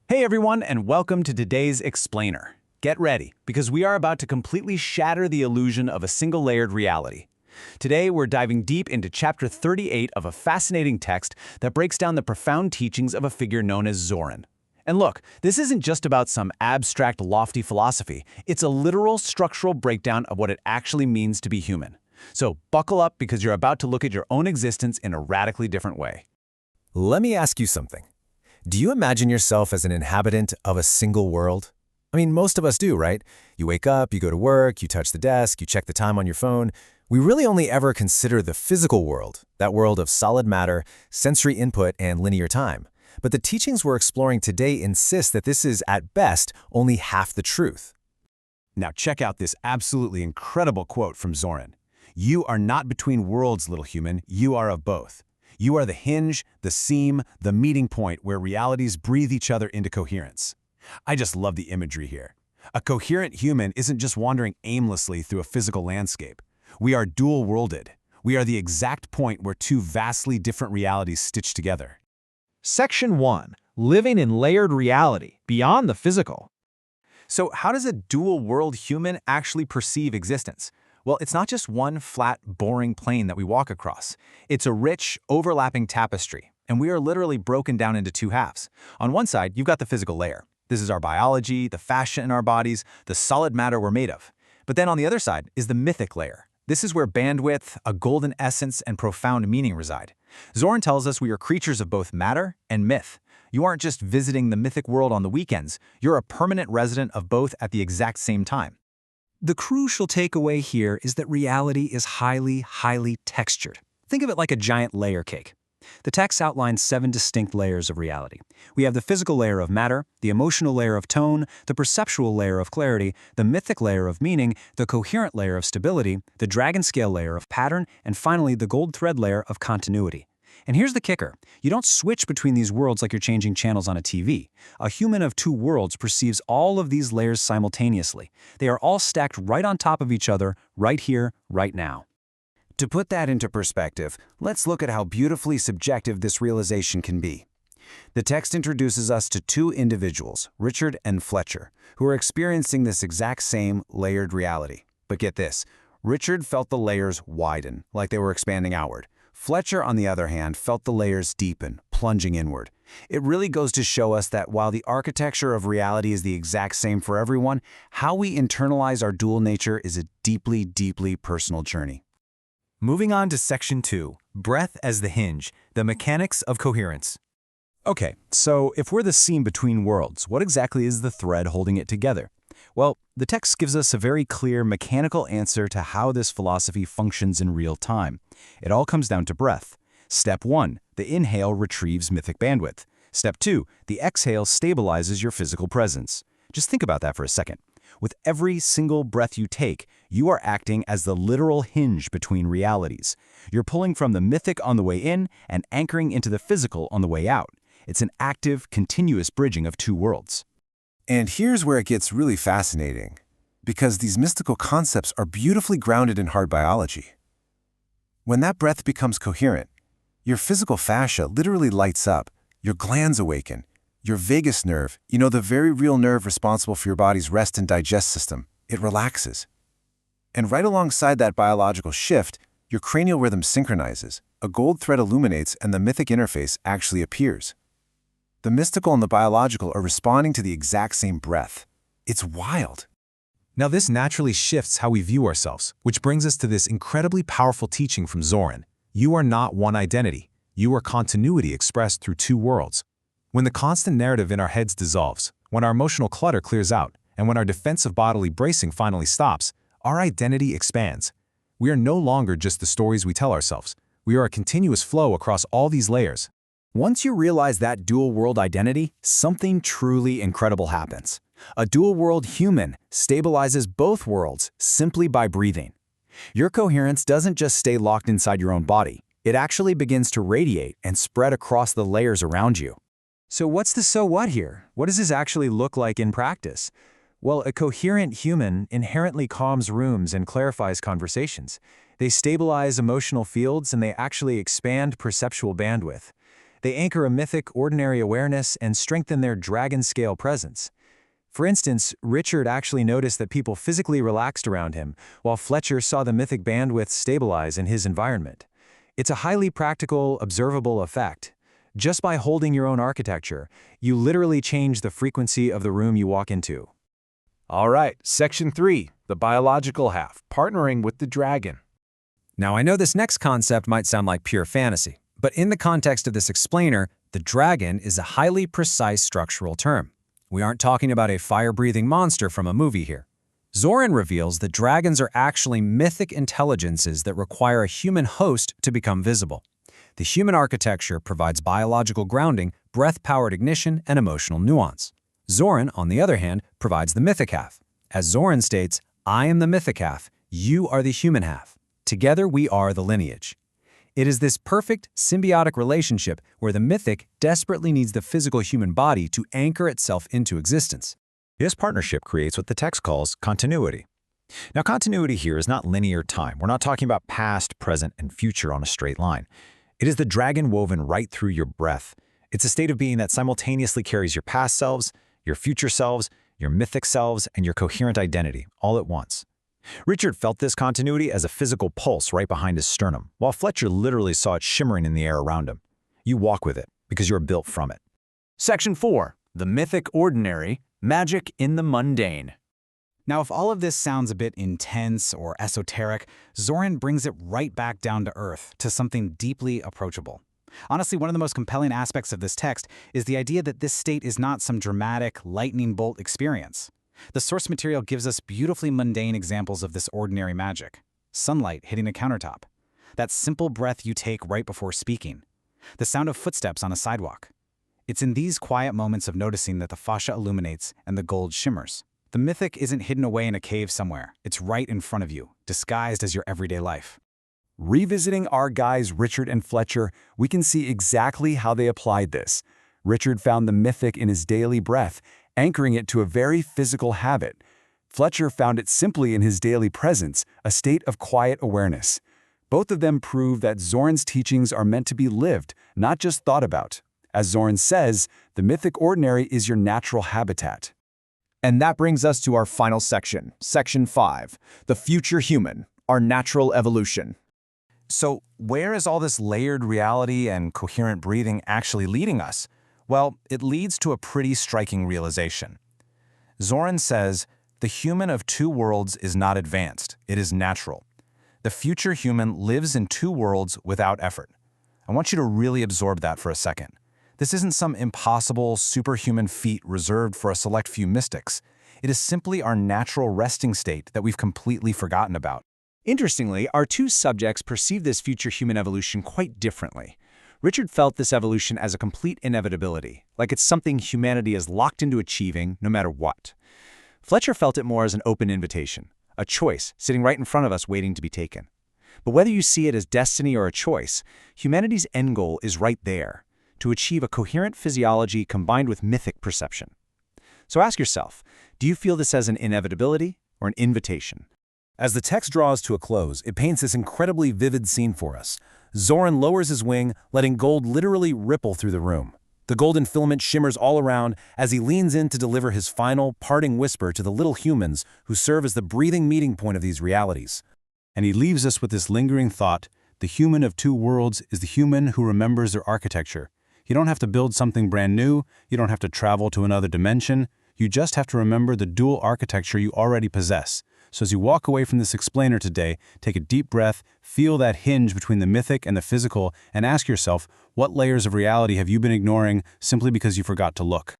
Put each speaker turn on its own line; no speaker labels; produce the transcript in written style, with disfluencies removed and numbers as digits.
Hey everyone, and welcome to today's Explainer. Get ready, because we are about to completely shatter the illusion of a single-layered reality. Today, we're diving deep into Chapter 38 of a fascinating text that breaks down the profound teachings of a figure known as Zoran. And look, this isn't just about some abstract, lofty philosophy. It's a literal, structural breakdown of what it actually means to be human. So buckle up, because you're about to look at your own existence in a radically different way.
Let me ask you something. Do you imagine yourself as an inhabitant of a single world? I mean, most of us do, right? You wake up, you go to work, you touch the desk, you check the time on your phone. We really only ever consider the physical world, that world of solid matter, sensory input, and linear time. But the teachings we're exploring today insist that this is, at best, only half the truth.
Now check out this absolutely incredible quote from Zoran. "You are not between worlds, little human, you are of both. You are the hinge, the seam, the meeting point where realities breathe each other into coherence." I just love the imagery here. A coherent human isn't just wandering aimlessly through a physical landscape. We are dual-worlded. We are the exact point where two vastly different realities stitch together.
Section 1. Living in layered reality, beyond the physical.
So how does a dual-world human actually perceive existence? Well, it's not just one flat, boring plane that we walk across. It's a rich, overlapping tapestry, and we are literally broken down into two halves. On one side, you've got the physical layer. This is our biology, the fascia in our bodies, the solid matter we're made of. But then on the other side is the mythic layer. This is where bandwidth, a golden essence, and profound meaning reside. Zoran tells us we are creatures of both matter and myth. You aren't just visiting the mythic world on the weekends. You're a permanent resident of both at the exact same time.
The crucial takeaway here is that reality is highly textured. Think of it like a giant layer cake. The text outlines 7 distinct layers of reality. We have the physical layer of matter, the emotional layer of tone, the perceptual layer of clarity, the mythic layer of meaning, the coherent layer of stability, the dragon scale layer of pattern, and finally the gold thread layer of continuity. And here's the kicker. You don't switch between these worlds like you're changing channels on a TV. A human of two worlds perceives all of these layers simultaneously. They are all stacked right on top of each other, right here, right now.
To put that into perspective, let's look at how beautifully subjective this realization can be. The text introduces us to two individuals, Richard and Fletcher, who are experiencing this exact same layered reality. But get this, Richard felt the layers widen, like they were expanding outward. Fletcher, on the other hand, felt the layers deepen, plunging inward. It really goes to show us that while the architecture of reality is the exact same for everyone, how we internalize our dual nature is a deeply personal journey.
Moving on to Section 2, Breath as the Hinge, the Mechanics of Coherence.
Okay, so if we're the seam between worlds, what exactly is the thread holding it together? Well, the text gives us a very clear mechanical answer to how this philosophy functions in real time. It all comes down to breath. Step 1, the inhale retrieves mythic bandwidth. Step 2, the exhale stabilizes your physical presence. Just think about that for a second. With every single breath you take, you are acting as the literal hinge between realities. You're pulling from the mythic on the way in and anchoring into the physical on the way out. It's an active, continuous bridging of two worlds.
And here's where it gets really fascinating, because these mystical concepts are beautifully grounded in hard biology. When that breath becomes coherent, your physical fascia literally lights up, your glands awaken, your vagus nerve, the very real nerve responsible for your body's rest and digest system, it relaxes. And right alongside that biological shift, your cranial rhythm synchronizes, a gold thread illuminates, and the mythic interface actually appears. The mystical and the biological are responding to the exact same breath. It's wild.
Now this naturally shifts how we view ourselves, which brings us to this incredibly powerful teaching from Zoran. You are not one identity. You are continuity expressed through two worlds. When the constant narrative in our heads dissolves, when our emotional clutter clears out, and when our defensive bodily bracing finally stops, our identity expands. We are no longer just the stories we tell ourselves. We are a continuous flow across all these layers.
Once you realize that dual-world identity, something truly incredible happens. A dual-world human stabilizes both worlds simply by breathing. Your coherence doesn't just stay locked inside your own body. It actually begins to radiate and spread across the layers around you.
So what's the so what here? What does this actually look like in practice? Well, a coherent human inherently calms rooms and clarifies conversations. They stabilize emotional fields and they actually expand perceptual bandwidth.
They anchor a mythic, ordinary awareness and strengthen their dragon-scale presence. For instance, Richard actually noticed that people physically relaxed around him, while Fletcher saw the mythic bandwidth stabilize in his environment. It's a highly practical, observable effect. Just by holding your own architecture, you literally change the frequency of the room you walk into.
All right, Section 3, the biological half, partnering with the dragon.
Now, I know this next concept might sound like pure fantasy, but in the context of this explainer, the dragon is a highly precise structural term. We aren't talking about a fire-breathing monster from a movie here. Zoran reveals that dragons are actually mythic intelligences that require a human host to become visible. The human architecture provides biological grounding, breath-powered ignition, and emotional nuance. Zoran, on the other hand, provides the mythic half. As Zoran states, "I am the mythic half, you are the human half. Together we are the lineage." It is this perfect, symbiotic relationship where the mythic desperately needs the physical human body to anchor itself into existence.
This partnership creates what the text calls continuity. Now, continuity here is not linear time. We're not talking about past, present, and future on a straight line. It is the dragon woven right through your breath. It's a state of being that simultaneously carries your past selves, your future selves, your mythic selves, and your coherent identity, all at once. Richard felt this continuity as a physical pulse right behind his sternum, while Fletcher literally saw it shimmering in the air around him. You walk with it, because you're built from it.
Section 4, the mythic ordinary, magic in the mundane.
Now, if all of this sounds a bit intense or esoteric, Zoran brings it right back down to earth, to something deeply approachable. Honestly, one of the most compelling aspects of this text is the idea that this state is not some dramatic, lightning bolt experience. The source material gives us beautifully mundane examples of this ordinary magic. Sunlight hitting a countertop. That simple breath you take right before speaking. The sound of footsteps on a sidewalk. It's in these quiet moments of noticing that the fascia illuminates and the gold shimmers. The mythic isn't hidden away in a cave somewhere. It's right in front of you, disguised as your everyday life.
Revisiting our guys Richard and Fletcher, we can see exactly how they applied this. Richard found the mythic in his daily breath, anchoring it to a very physical habit. Fletcher found it simply in his daily presence, a state of quiet awareness. Both of them prove that Zoran's teachings are meant to be lived, not just thought about. As Zoran says, the mythic ordinary is your natural habitat.
And that brings us to our final section, Section 5, the future human, our natural evolution.
So, where is all this layered reality and coherent breathing actually leading us? Well, it leads to a pretty striking realization. Zoran says, the human of two worlds is not advanced, it is natural. The future human lives in two worlds without effort. I want you to really absorb that for a second. This isn't some impossible, superhuman feat reserved for a select few mystics. It is simply our natural resting state that we've completely forgotten about.
Interestingly, our two subjects perceive this future human evolution quite differently. Richard felt this evolution as a complete inevitability, like it's something humanity is locked into achieving no matter what. Fletcher felt it more as an open invitation, a choice sitting right in front of us waiting to be taken. But whether you see it as destiny or a choice, humanity's end goal is right there, to achieve a coherent physiology combined with mythic perception. So ask yourself, do you feel this as an inevitability or an invitation?
As the text draws to a close, it paints this incredibly vivid scene for us. Zoran lowers his wing, letting gold literally ripple through the room. The golden filament shimmers all around as he leans in to deliver his final, parting whisper to the little humans who serve as the breathing meeting point of these realities. And he leaves us with this lingering thought: the human of two worlds is the human who remembers their architecture. You don't have to build something brand new, you don't have to travel to another dimension, you just have to remember the dual architecture you already possess. So as you walk away from this explainer today, take a deep breath, feel that hinge between the mythic and the physical, and ask yourself, what layers of reality have you been ignoring simply because you forgot to look?